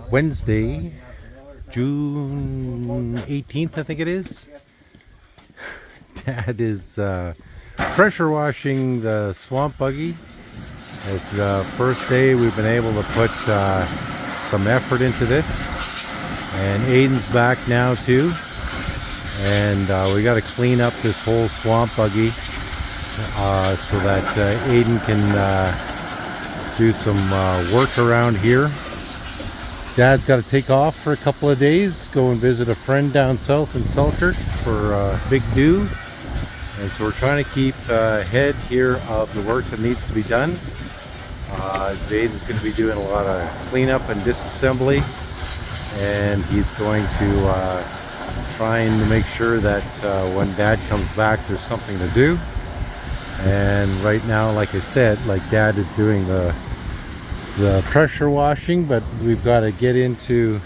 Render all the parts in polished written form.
Wednesday, June 18th, I think it is. Dad is pressure washing the swamp buggy. It's the first day we've been able to put some effort into this. And Aidan's back now too. And we got to clean up this whole swamp buggy so that Aidan can do some work around here. Dad's got to take off for a couple of days, go and visit a friend down south in Selkirk for a big do. And so we're trying to keep ahead here of the work that needs to be done. Aidan's going to be doing a lot of cleanup and disassembly, and he's going to trying to make sure that when Dad comes back there's something to do. And right now, like I said, like Dad is doing the pressure washing, but we've got to get into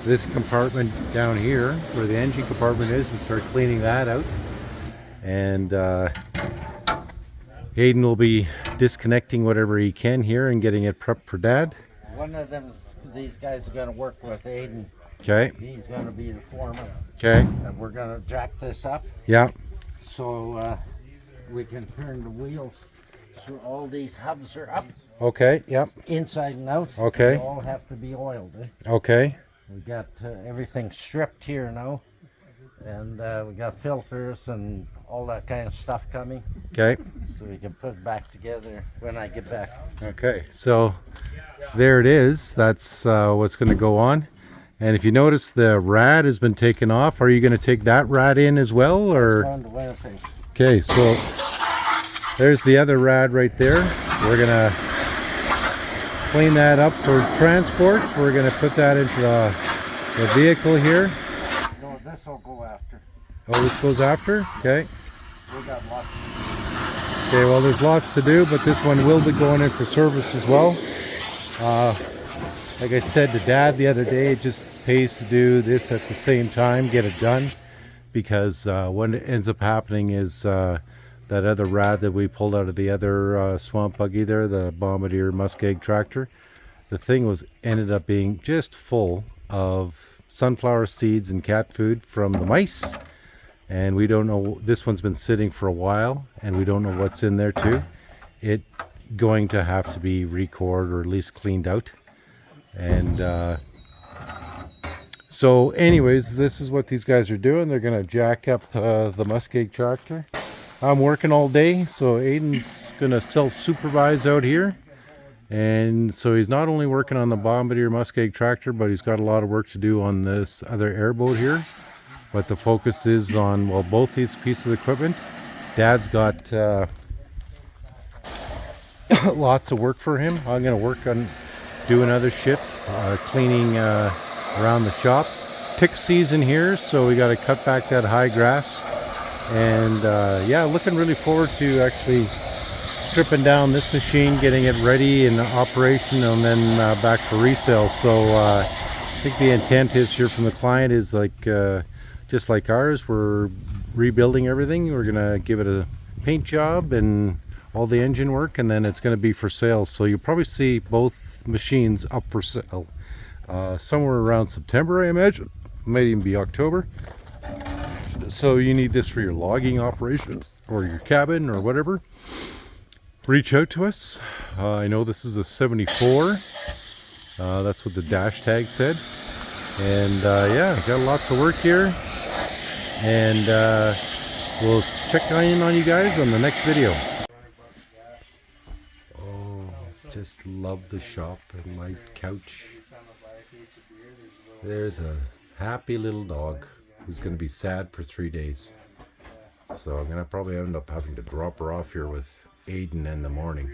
this compartment down here where the engine compartment is and start cleaning that out. And Aidan will be disconnecting whatever he can here and getting it prepped for Dad. One of them, these guys are going to work with Aidan. Okay. He's going to be the foreman. Okay. And we're going to jack this up. Yeah. So we can turn the wheels. So all these hubs are up. Okay. Yep. Inside and out. Okay. They all have to be oiled. Okay. We got everything stripped here now. And we got filters and all that kind of stuff coming. Okay. So we can put it back together when I get back. Okay. So there it is. That's what's going to go on. And if you notice, the rad has been taken off. Are you going to take that rad in as well, or? Okay. So there's the other rad right there. We're going to clean that up for transport. We're going to put that into the vehicle here. No, this will go after. Oh, this goes after? Okay. We got lots to do. Okay, well, there's lots to do, but this one will be going in for service as well. Like I said to Dad the other day, it just pays to do this at the same time, get it done, because what ends up happening is that other rad that we pulled out of the other swamp buggy there, the Bombardier Muskeg Tractor, the thing ended up being just full of sunflower seeds and cat food from the mice. And we don't know, this one's been sitting for a while, and we don't know what's in there too. It's going to have to be recored or at least cleaned out. And so anyways, this is what these guys are doing. They're going to jack up the Muskeg Tractor. I'm working all day, so Aidan's going to self-supervise out here. And so he's not only working on the Bombardier Muskeg Tractor, but he's got a lot of work to do on this other airboat here. But the focus is on, well, both these pieces of equipment. Dad's got lots of work for him. I'm going to work on doing other shit, cleaning around the shop. Tick season here, so we got to cut back that high grass. And yeah, looking really forward to actually stripping down this machine, getting it ready in operation, and then back for resale. So I think the intent is here from the client is like, just like ours, we're rebuilding everything. We're gonna give it a paint job and all the engine work, and then it's gonna be for sale. So you'll probably see both machines up for sale somewhere around September, I imagine. Might even be October. So you need this for your logging operations or your cabin or whatever. Reach out to us. I know this is a 74. That's what the dash tag said. And yeah, got lots of work here. And we'll check in on you guys on the next video. Oh, just love the shop and my couch. There's a happy little dog who's going to be sad for 3 days. So I'm going to probably end up having to drop her off here with Aidan in the morning.